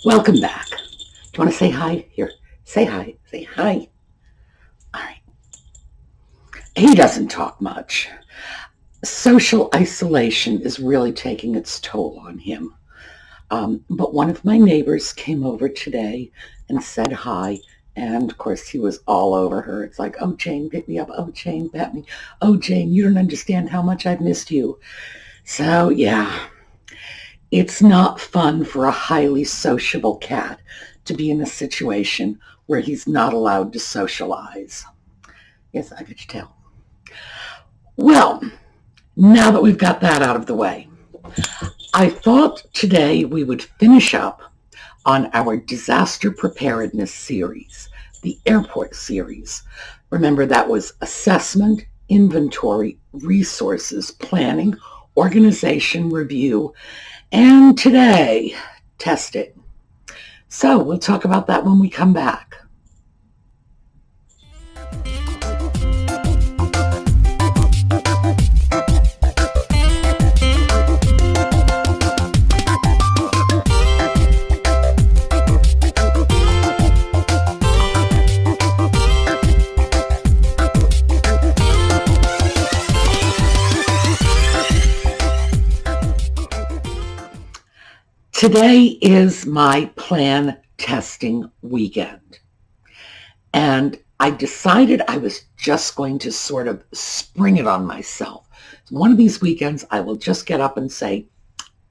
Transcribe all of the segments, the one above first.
Welcome back. Do you want to say hi? Here, say hi. Say hi. All right. He doesn't talk much. Social isolation is really taking its toll on him. But one of my neighbors came over today and said hi. And of course, he was all over her. It's like, oh, Jane, pick me up. Oh, Jane, pat me. Oh, Jane, you don't understand how much I've missed you. So, yeah, it's not fun for a highly sociable cat to be in a situation where he's not allowed to socialize. Yes, I could tell. Well, now that we've got that out of the way, I thought today we would finish up on our disaster preparedness series, the airport series. Remember, that was assessment, inventory, resources, planning, organization, review, and today, test it. So we'll talk about that when we come back. Today is my plan testing weekend. And I decided I was just going to sort of spring it on myself. One of these weekends, I will just get up and say,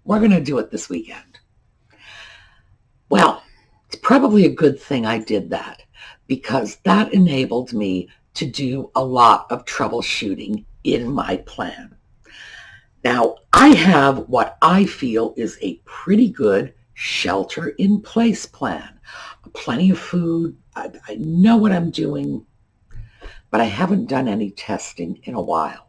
we're going to do it this weekend. Well, it's probably a good thing I did that because that enabled me to do a lot of troubleshooting in my plan. Now, I have what I feel is a pretty good shelter-in-place plan. Plenty of food. I know what I'm doing, but I haven't done any testing in a while.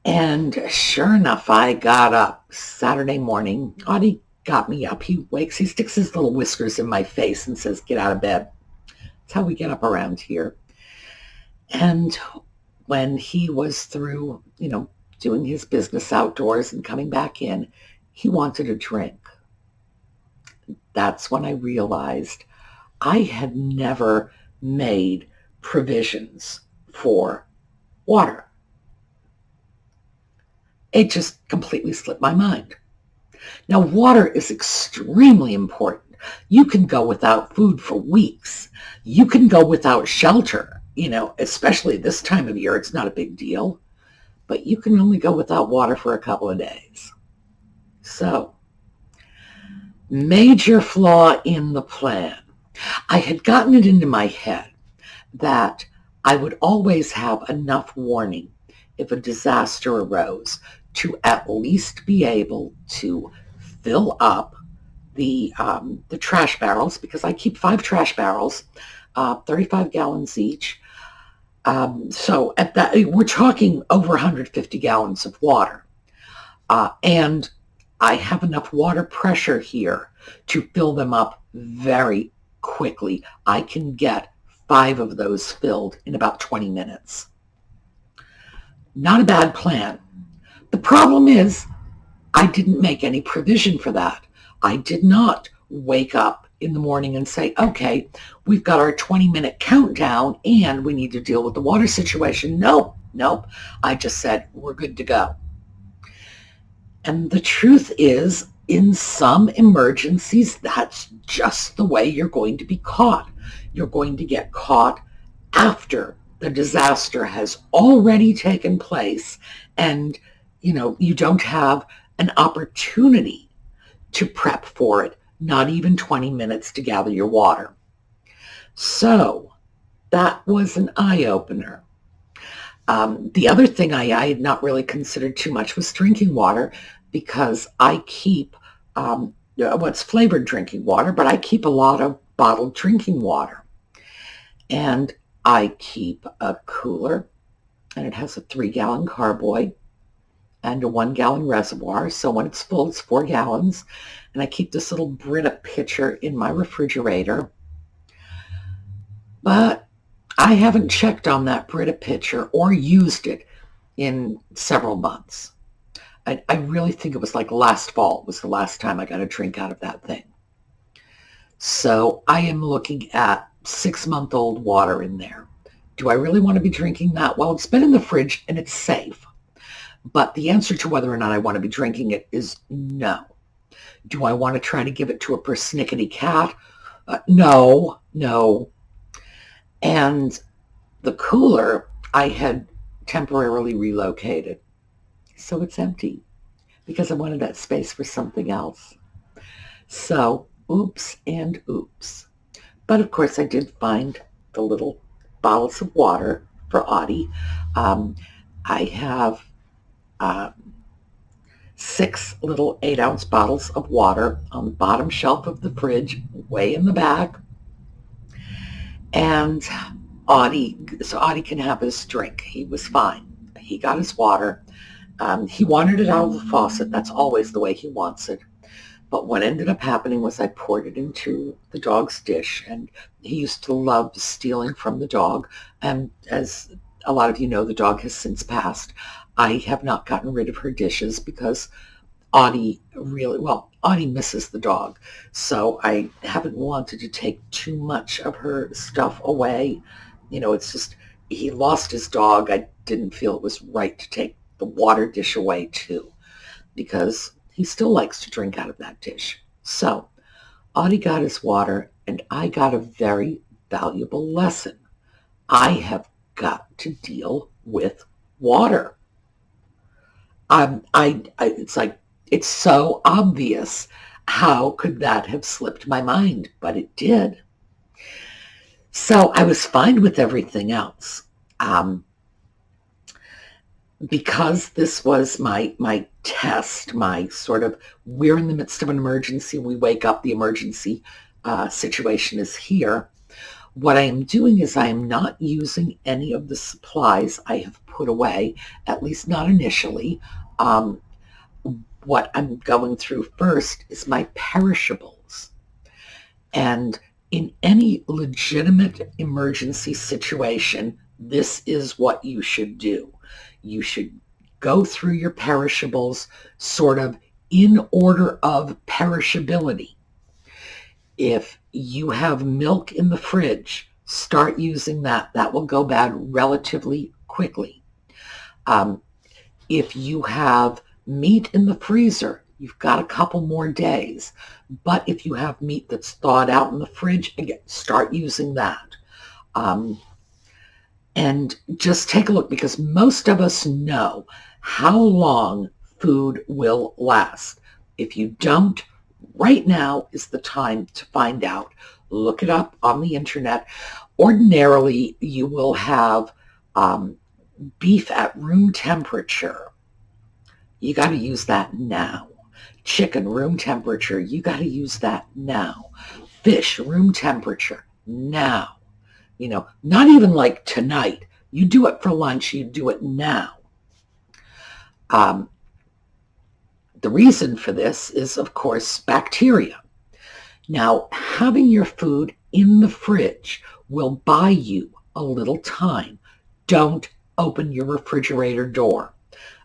And sure enough, I got up Saturday morning. Audie got me up. He wakes, he sticks his little whiskers in my face and says, get out of bed. That's how we get up around here. And when he was through, doing his business outdoors and coming back in, he wanted a drink. That's when I realized I had never made provisions for water. It just completely slipped my mind. Now, water is extremely important. You can go without food for weeks. You can go without shelter, especially this time of year, it's not a big deal. But you can only go without water for a couple of days. So, major flaw in the plan. I had gotten it into my head that I would always have enough warning if a disaster arose to at least be able to fill up the trash barrels, because I keep 5 trash barrels, 35 gallons each. So at that, we're talking over 150 gallons of water. And I have enough water pressure here to fill them up very quickly. I can get 5 of those filled in about 20 minutes. Not a bad plan. The problem is I didn't make any provision for that. I did not wake up in the morning and say, okay, we've got our 20-minute countdown and we need to deal with the water situation. Nope. I just said, we're good to go. And the truth is, in some emergencies, that's just the way you're going to be caught. You're going to get caught after the disaster has already taken place and, you don't have an opportunity to prep for it, not even 20 minutes to gather your water. So that was an eye-opener. The other thing I had not really considered too much was drinking water, because I keep what's flavored drinking water, but I keep a lot of bottled drinking water. And I keep a cooler, and it has a 3-gallon carboy and a 1-gallon reservoir. So when it's full, it's 4 gallons. And I keep this little Brita pitcher in my refrigerator. But I haven't checked on that Brita pitcher or used it in several months. I really think it was like last fall was the last time I got a drink out of that thing. So I am looking at 6-month-old water in there. Do I really want to be drinking that? Well, it's been in the fridge and it's safe. But the answer to whether or not I want to be drinking it is no. Do I want to try to give it to a persnickety cat? No. And the cooler I had temporarily relocated. So it's empty because I wanted that space for something else. So oops and oops. But of course I did find the little bottles of water for Audie. I have 6 little 8-ounce bottles of water on the bottom shelf of the fridge, way in the back. And Audie can have his drink. He was fine. He got his water. He wanted it out of the faucet. That's always the way he wants it. But what ended up happening was I poured it into the dog's dish, and he used to love stealing from the dog. And as a lot of you know, the dog has since passed. I have not gotten rid of her dishes because Audie misses the dog. So I haven't wanted to take too much of her stuff away. It's just, he lost his dog. I didn't feel it was right to take the water dish away too, because he still likes to drink out of that dish. So Audie got his water, and I got a very valuable lesson. I have got to deal with water. It's like, it's so obvious. How could that have slipped my mind? But it did. So I was fine with everything else. Because this was my test, my sort of, we're in the midst of an emergency, we wake up, the emergency situation is here. What I am doing is I am not using any of the supplies I have put away, at least not initially. What I'm going through first is my perishables. And in any legitimate emergency situation, this is what you should do. You should go through your perishables sort of in order of perishability. If you have milk in the fridge, start using that. That will go bad relatively quickly. If you have meat in the freezer, you've got a couple more days. But if you have meat that's thawed out in the fridge, again, start using that. And just take a look, because most of us know how long food will last. If you don't, right now is the time to find out. Look it up on the internet. Ordinarily, you will have beef at room temperature. You got to use that now. Chicken, room temperature. You got to use that now. Fish, room temperature, now. Not even like tonight. You do it for lunch. You do it now. The reason for this is, of course, bacteria. Now, having your food in the fridge will buy you a little time. Don't open your refrigerator door.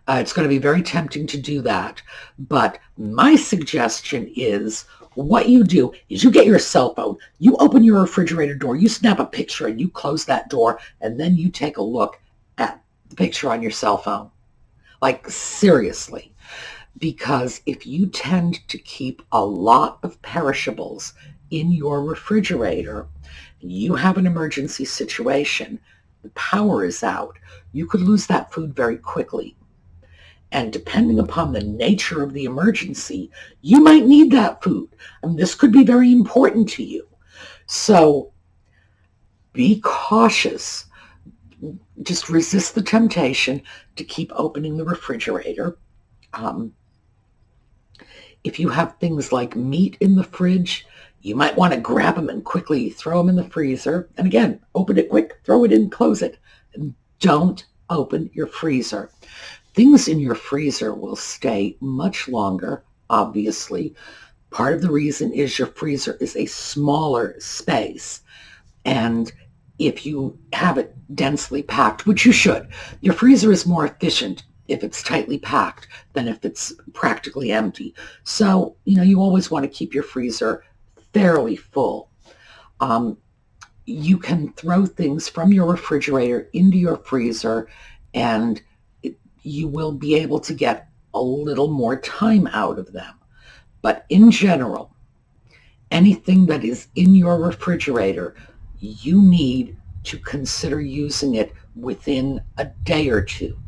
It's going to be very tempting to do that. But my suggestion is, what you do is you get your cell phone, you open your refrigerator door, you snap a picture and you close that door, and then you take a look at the picture on your cell phone. Like, seriously. Because if you tend to keep a lot of perishables in your refrigerator, you have an emergency situation, the power is out, you could lose that food very quickly. And depending upon the nature of the emergency, you might need that food. And this could be very important to you. So be cautious. Just resist the temptation to keep opening the refrigerator. If you have things like meat in the fridge, you might want to grab them and quickly throw them in the freezer. And again, open it quick, throw it in, close it. And don't open your freezer. Things in your freezer will stay much longer, obviously. Part of the reason is your freezer is a smaller space. And if you have it densely packed, which you should, your freezer is more efficient if it's tightly packed than if it's practically empty. So, you always want to keep your freezer fairly full. You can throw things from your refrigerator into your freezer, and you will be able to get a little more time out of them. But in general, anything that is in your refrigerator, you need to consider using it within a day or two.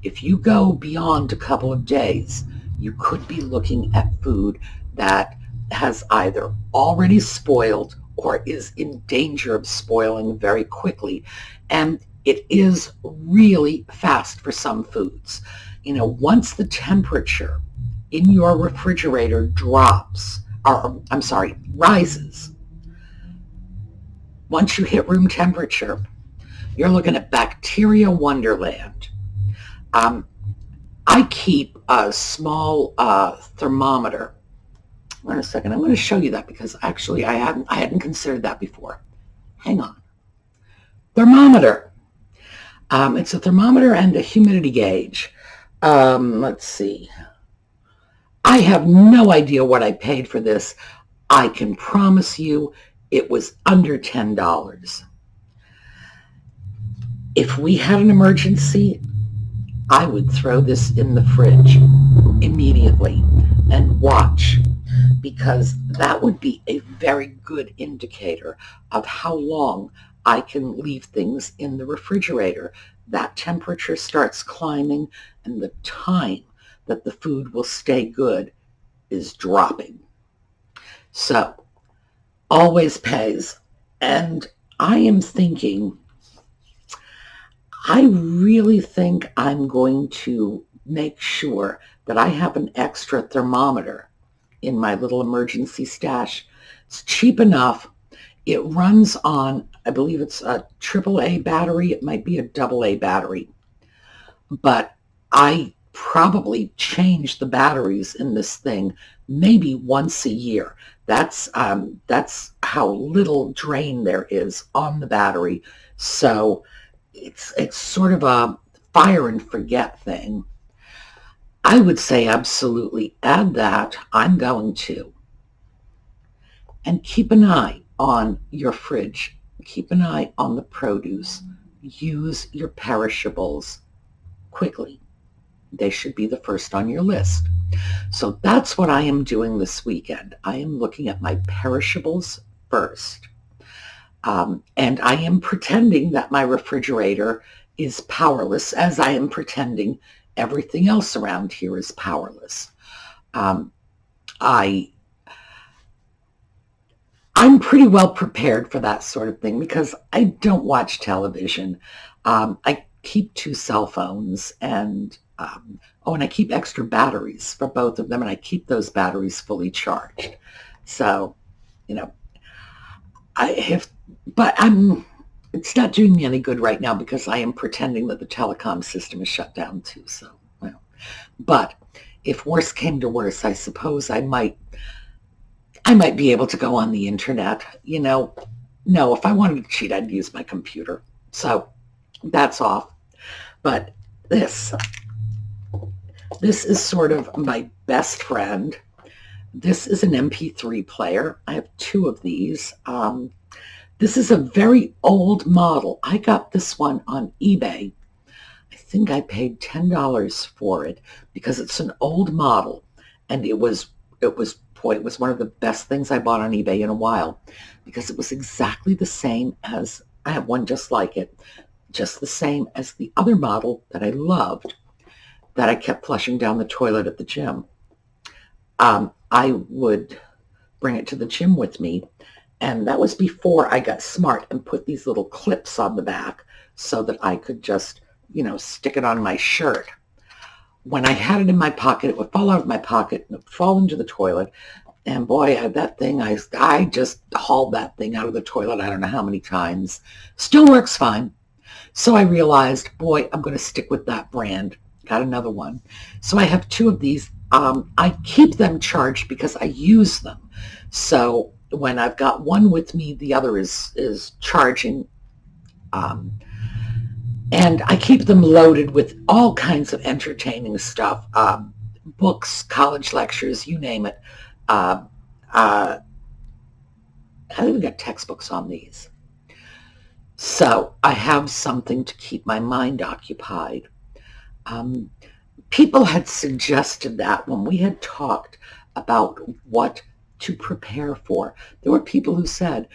If you go beyond a couple of days, you could be looking at food that has either already spoiled or is in danger of spoiling very quickly. And it is really fast for some foods. Once the temperature in your refrigerator rises, once you hit room temperature, you're looking at bacteria wonderland. I keep a small thermometer. Wait a second. I'm going to show you that because actually I hadn't considered that before. Hang on. Thermometer. It's a thermometer and a humidity gauge. Let's see. I have no idea what I paid for this. I can promise you it was under $10. If we had an emergency, I would throw this in the fridge immediately and watch, because that would be a very good indicator of how long I can leave things in the refrigerator. That temperature starts climbing, and the time that the food will stay good is dropping. So, always pays. And I am thinking, I really think I'm going to make sure that I have an extra thermometer in my little emergency stash. It's cheap enough. It runs on, I believe it's a AAA battery. It might be a AA battery. But I probably change the batteries in this thing maybe once a year. That's how little drain there is on the battery. So it's sort of a fire and forget thing. I would say absolutely add that. I'm going to. And keep an eye on your fridge. Keep an eye on the produce. Use your perishables quickly. They should be the first on your list. So that's what I am doing this weekend. I am looking at my perishables first. And I am pretending that my refrigerator is powerless, as I am pretending everything else around here is powerless. I'm pretty well prepared for that sort of thing because I don't watch television. I keep 2 cell phones, and and I keep extra batteries for both of them, and I keep those batteries fully charged. So, it's not doing me any good right now because I am pretending that the telecom system is shut down too. So, but if worse came to worse, I suppose I might be able to go on the internet. No, if I wanted to cheat, I'd use my computer. So that's off. But this is sort of my best friend. This is an MP3 player. I have 2 of these. This is a very old model. I got this one on eBay. I think I paid $10 for it because it's an old model, and it was one of the best things I bought on eBay in a while, because it was exactly the same as, I have one just like it, just the same as the other model that I loved, that I kept flushing down the toilet at the gym. I would bring it to the gym with me, and that was before I got smart and put these little clips on the back so that I could just, stick it on my shirt. When I had it in my pocket, it would fall out of my pocket and it would fall into the toilet. And boy, that thing, I just hauled that thing out of the toilet I don't know how many times. Still works fine. So I realized, boy, I'm going to stick with that brand. Got another one. So I have 2 of these. I keep them charged because I use them. So when I've got one with me, the other is charging. And I keep them loaded with all kinds of entertaining stuff, books, college lectures, you name it. Uh, uh, I even got textbooks on these. So I have something to keep my mind occupied. Um, People had suggested that when we had talked about what to prepare for. There were people who said,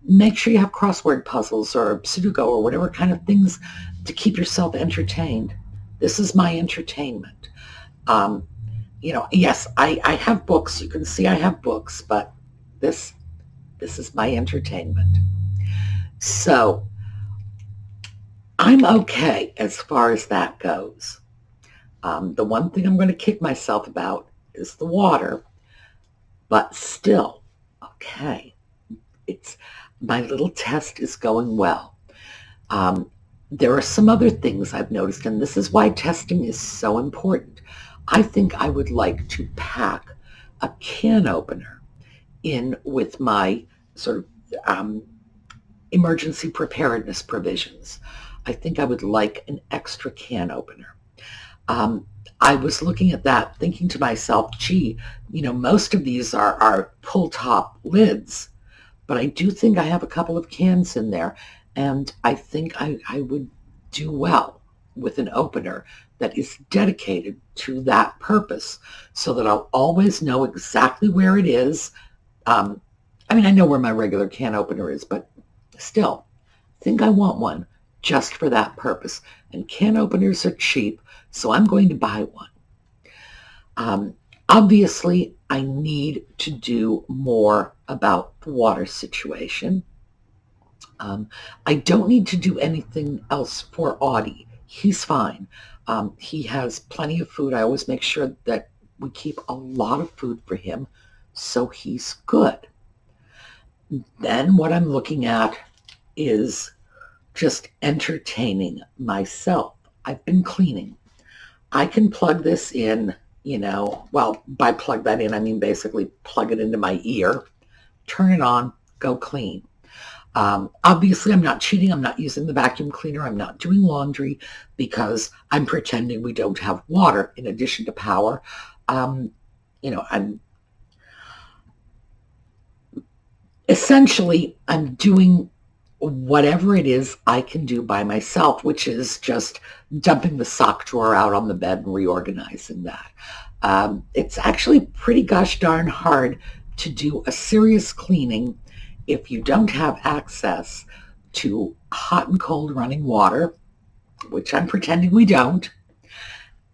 make sure you have crossword puzzles or Sudoku or whatever kind of things to keep yourself entertained. This is my entertainment. Um, yes, I have books. You can see I have books, but this is my entertainment. So I'm okay as far as that goes. The one thing I'm going to kick myself about is the water, but still, okay. It's my little test is going well. Um, there are some other things I've noticed, and this is why testing is so important. I think I would like to pack a can opener in with my sort of emergency preparedness provisions. I think I would like an extra can opener. I was looking at that thinking to myself, gee, most of these are pull top lids, but I do think I have a couple of cans in there, and I think I would do well with an opener that is dedicated to that purpose so that I'll always know exactly where it is. I know where my regular can opener is, but still, I think I want one just for that purpose. And can openers are cheap, so I'm going to buy one. Obviously, I need to do more about the water situation. I don't need to do anything else for Audie. He's fine. He has plenty of food. I always make sure that we keep a lot of food for him, so he's good. Then what I'm looking at is just entertaining myself. I've been cleaning. I can plug this in, by plug that in, I mean basically plug it into my ear, turn it on, go clean. Obviously, I'm not cheating. I'm not using the vacuum cleaner. I'm not doing laundry because I'm pretending we don't have water in addition to power. I'm doing whatever it is I can do by myself, which is just dumping the sock drawer out on the bed and reorganizing that. It's actually pretty gosh darn hard to do a serious cleaning if you don't have access to hot and cold running water, which I'm pretending we don't,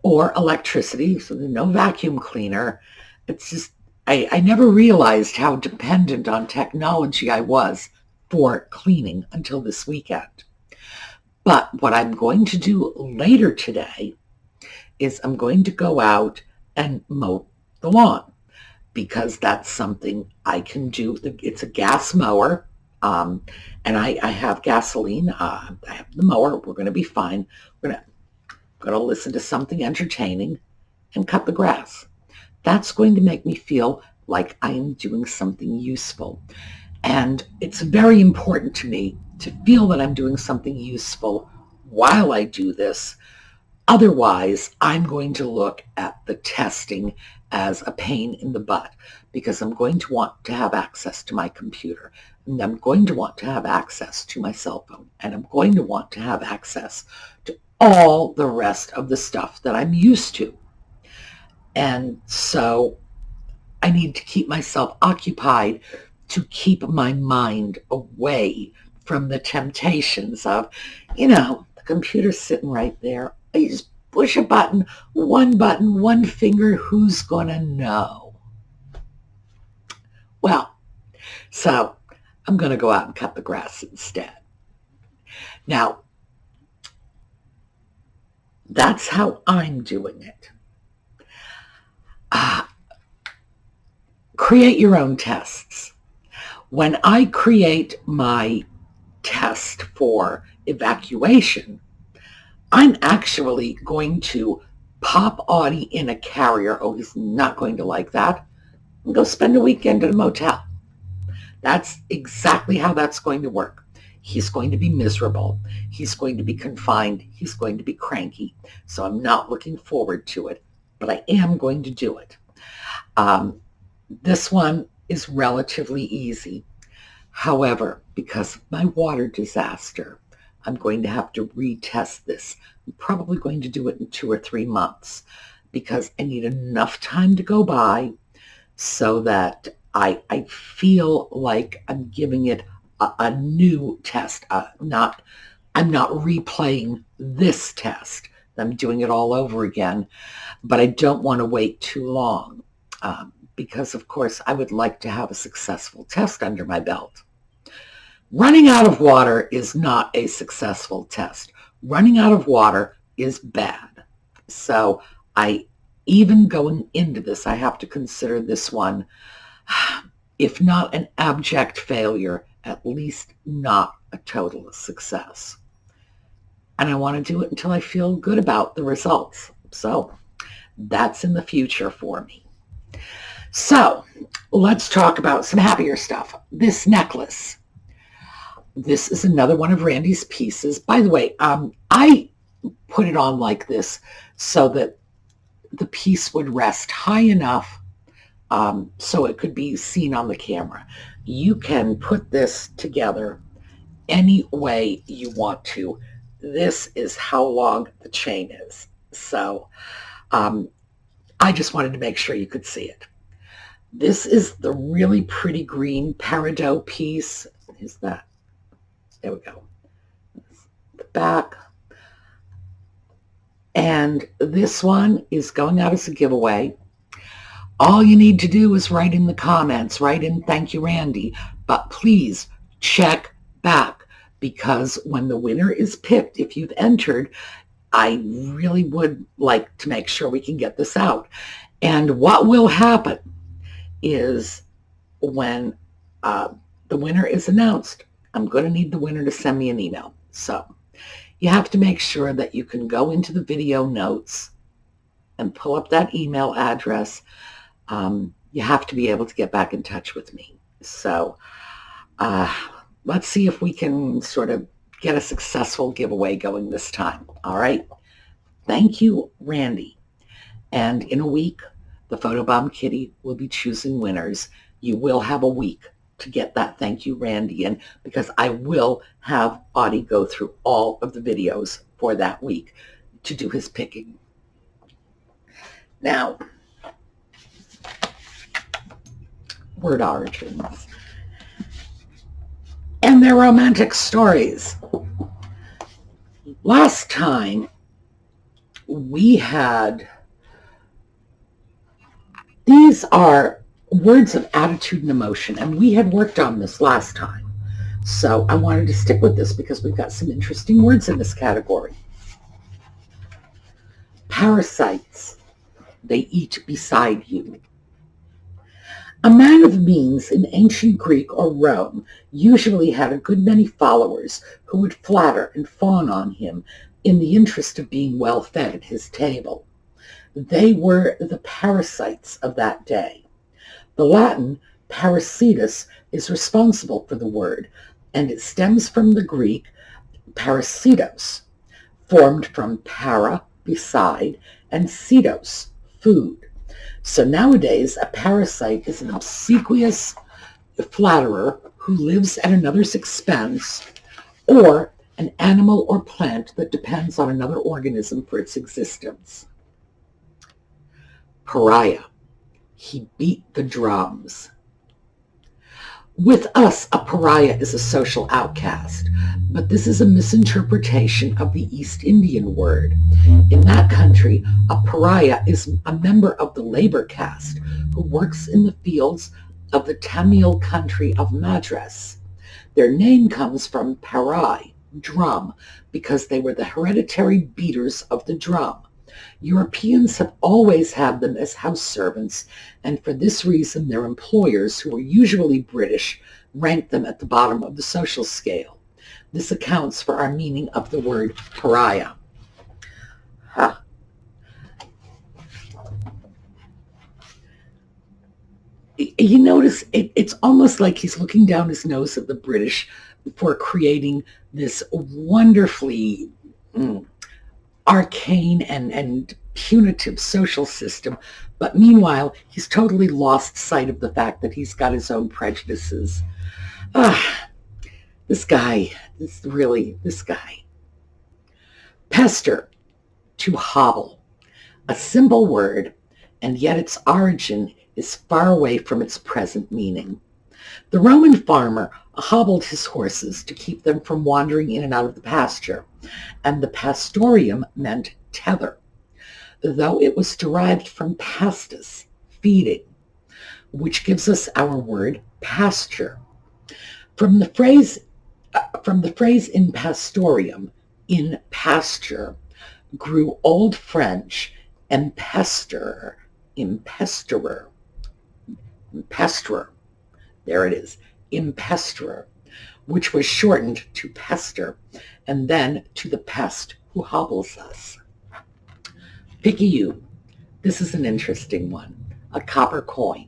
or electricity, so there's no vacuum cleaner. It's just, I never realized how dependent on technology I was for cleaning until this weekend. But what I'm going to do later today is I'm going to go out and mow the lawn because that's something I can do. It's a gas mower, and I have gasoline. I have the mower. We're going to be fine. We're going to listen to something entertaining and cut the grass. That's going to make me feel like I am doing something useful. And it's very important to me to feel that I'm doing something useful while I do this. Otherwise, I'm going to look at the testing as a pain in the butt because I'm going to want to have access to my computer, and I'm going to want to have access to my cell phone, and I'm going to want to have access to all the rest of the stuff that I'm used to. And so I need to keep myself occupied to keep my mind away from the temptations of, the computer's sitting right there. I just push a button, one finger, who's going to know? Well, so I'm going to go out and cut the grass instead. Now, that's how I'm doing it. Create your own tests. When I create my test for evacuation, I'm actually going to pop Audie in a carrier. Oh, he's not going to like that. And go spend a weekend at a motel. That's exactly how that's going to work. he's going to be miserable. He's going to be confined. He's going to be cranky. So I'm not looking forward to it, but I am going to do it. This one is relatively easy. However, because of my water disaster, I'm going to have to retest this. I'm probably going to do it in 2 or 3 months because I need enough time to go by so that I feel like I'm giving it a new test. I'm not replaying this test. I'm doing it all over again, but I don't want to wait too long because, of course, I would like to have a successful test under my belt. Running out of water is not a successful test. Running out of water is bad. So even going into this, I have to consider this one, if not an abject failure, at least not a total success. And I want to do it until I feel good about the results. So that's in the future for me. So let's talk about some happier stuff. This necklace. This is another one of Randy's pieces. By the way, I put it on like this so that the piece would rest high enough so it could be seen on the camera. You can put this together any way you want to. This is how long the chain is. So I just wanted to make sure you could see it. This is the really pretty green peridot piece. Is that? There we go. The back. And this one is going out as a giveaway. All you need to do is write in the comments, write in "Thank you, Randy," but please check back because when the winner is picked, if you've entered, I really would like to make sure we can get this out. And what will happen is when the winner is announced, I'm going to need the winner to send me an email. So you have to make sure that you can go into the video notes and pull up that email address. You have to be able to get back in touch with me. So let's see if we can sort of get a successful giveaway going this time. All right. Thank you, Randy. And in a week, the Photobomb Kitty will be choosing winners. You will have a week to get that "Thank you, Randy" in because I will have Audie go through all of the videos for that week to do his picking. Now, word origins and their romantic stories. Last time we had, these are words of attitude and emotion, and we had worked on this last time. So I wanted to stick with this because we've got some interesting words in this category. Parasites. They eat beside you. A man of means in ancient Greek or Rome usually had a good many followers who would flatter and fawn on him in the interest of being well fed at his table. They were the parasites of that day. The Latin parasitus is responsible for the word, and it stems from the Greek parasitos, formed from para, beside, and sitos, food. So nowadays, a parasite is an obsequious flatterer who lives at another's expense, or an animal or plant that depends on another organism for its existence. Pariah. He beat the drums. With us, a pariah is a social outcast, but this is a misinterpretation of the East Indian word. In that country, a pariah is a member of the labor caste who works in the fields of the Tamil country of Madras. Their name comes from parai, drum, because they were the hereditary beaters of the drum. Europeans have always had them as house servants, and for this reason their employers, who were usually British, ranked them at the bottom of the social scale. This accounts for our meaning of the word pariah. You notice it's almost like he's looking down his nose at the British for creating this wonderfully arcane and punitive social system. But meanwhile, he's totally lost sight of the fact that he's got his own prejudices. Ah, this guy. Pester, to hobble, a simple word, and yet its origin is far away from its present meaning. The Roman farmer hobbled his horses to keep them from wandering in and out of the pasture, and the pastorium meant tether, though it was derived from pastus, feeding, which gives us our word pasture. From the phrase in pastorium, in pasture, grew Old French empesterer, there it is, impesterer, which was shortened to pester, and then to the pest who hobbles us. Picayune. This is an interesting one, a copper coin.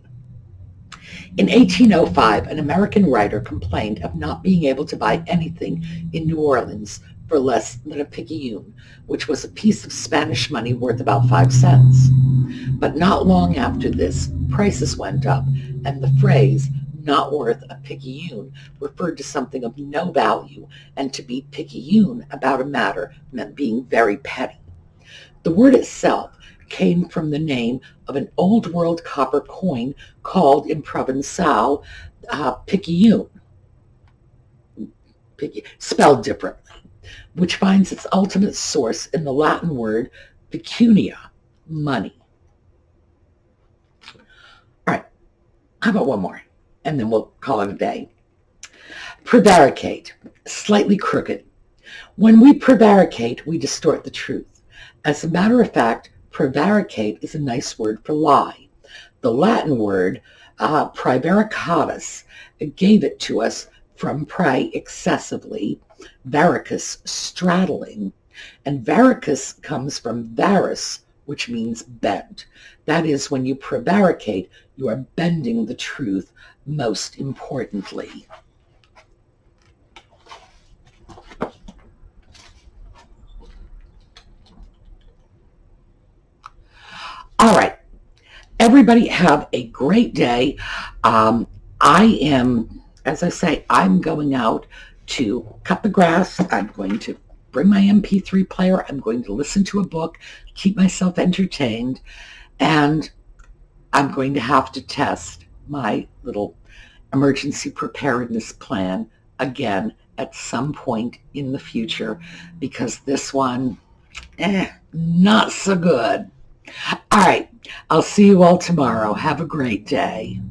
In 1805, an American writer complained of not being able to buy anything in New Orleans for less than a picayune, which was a piece of Spanish money worth about 5 cents. But not long after this, prices went up, and the phrase, not worth a picayune, referred to something of no value, and to be picayune about a matter meant being very petty. The word itself came from the name of an old world copper coin called in Provençal picayune, spelled differently, which finds its ultimate source in the Latin word pecunia, money. All right, how about one more? And then we'll call it a day. Prevaricate, slightly crooked. When we prevaricate, we distort the truth. As a matter of fact, prevaricate is a nice word for lie. The Latin word prevaricatus gave it to us from pre, excessively, varicus, straddling, and varicus comes from varus, which means bend. That is, when you prevaricate, you are bending the truth most importantly. All right. Everybody have a great day. I am, as I say, I'm going out to cut the grass. I'm going to bring my MP3 player. I'm going to listen to a book, keep myself entertained, and I'm going to have to test my little emergency preparedness plan again at some point in the future, because this one, not so good. All right, I'll see you all tomorrow. Have a great day.